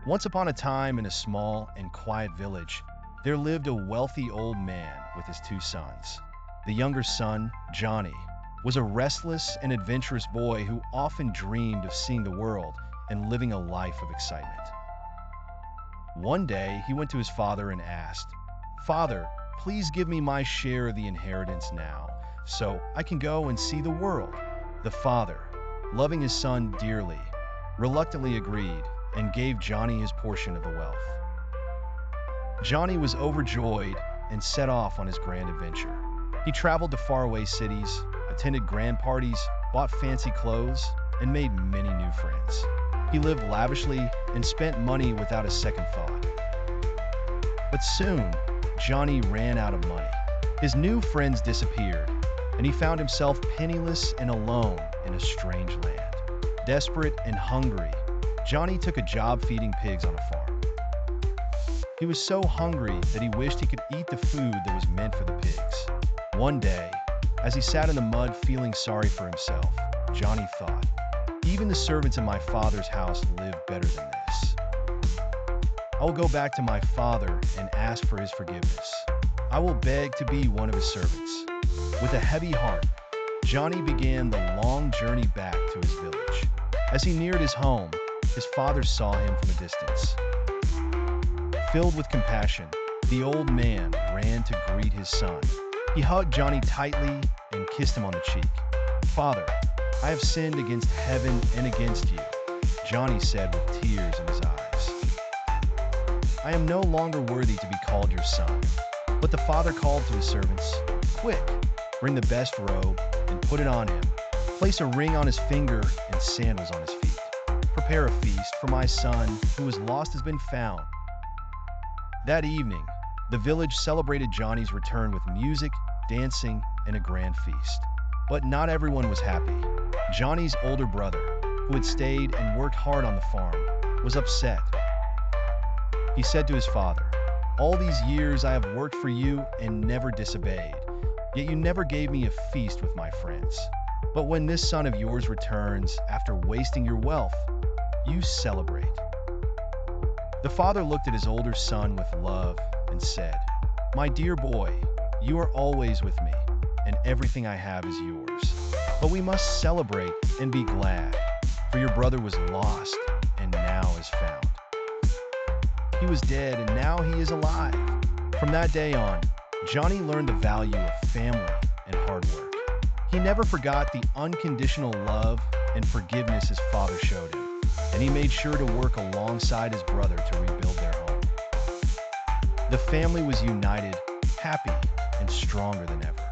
Once upon a time, in a small and quiet village, there lived a wealthy old man with his two sons. The younger son, Johnny, was a restless and adventurous boy who often dreamed of seeing the world and living a life of excitement. One day, he went to his father and asked, "Father, please give me my share of the inheritance now, so I can go and see the world." The father, loving his son dearly, reluctantly agreed and gave Johnny his portion of the wealth. Johnny was overjoyed and set off on his grand adventure. He traveled to faraway cities, attended grand parties, bought fancy clothes, and made many new friends. He lived lavishly and spent money without a second thought. But soon, Johnny ran out of money. His new friends disappeared, and he found himself penniless and alone in a strange land. Desperate and hungry, Johnny took a job feeding pigs on a farm. He was so hungry that he wished he could eat the food that was meant for the pigs. One day, as he sat in the mud feeling sorry for himself, Johnny thought, "Even the servants in my father's house live better than this. I will go back to my father and ask for his forgiveness. I will beg to be one of his servants." With a heavy heart, Johnny began the long journey back to his village. As he neared his home, his father saw him from a distance. Filled with compassion, the old man ran to greet his son. He hugged Johnny tightly and kissed him on the cheek. "Father, I have sinned against heaven and against you," Johnny said with tears in his eyes. "I am no longer worthy to be called your son." But the father called to his servants, "Quick, bring the best robe and put it on him. Place a ring on his finger and sandals on his feet. Prepare a feast, for my son, who was lost has been found." That evening, the village celebrated Johnny's return with music, dancing, and a grand feast. But not everyone was happy. Johnny's older brother, who had stayed and worked hard on the farm, was upset. He said to his father, "All these years I have worked for you and never disobeyed, yet you never gave me a feast with my friends. But when this son of yours returns after wasting your wealth, you celebrate." The father looked at his older son with love and said, "My dear boy, you are always with me, and everything I have is yours. But we must celebrate and be glad, for your brother was lost and now is found. He was dead and now he is alive." From that day on, Johnny learned the value of family and hard work. He never forgot the unconditional love and forgiveness his father showed him, and he made sure to work alongside his brother to rebuild their home. The family was united, happy, and stronger than ever.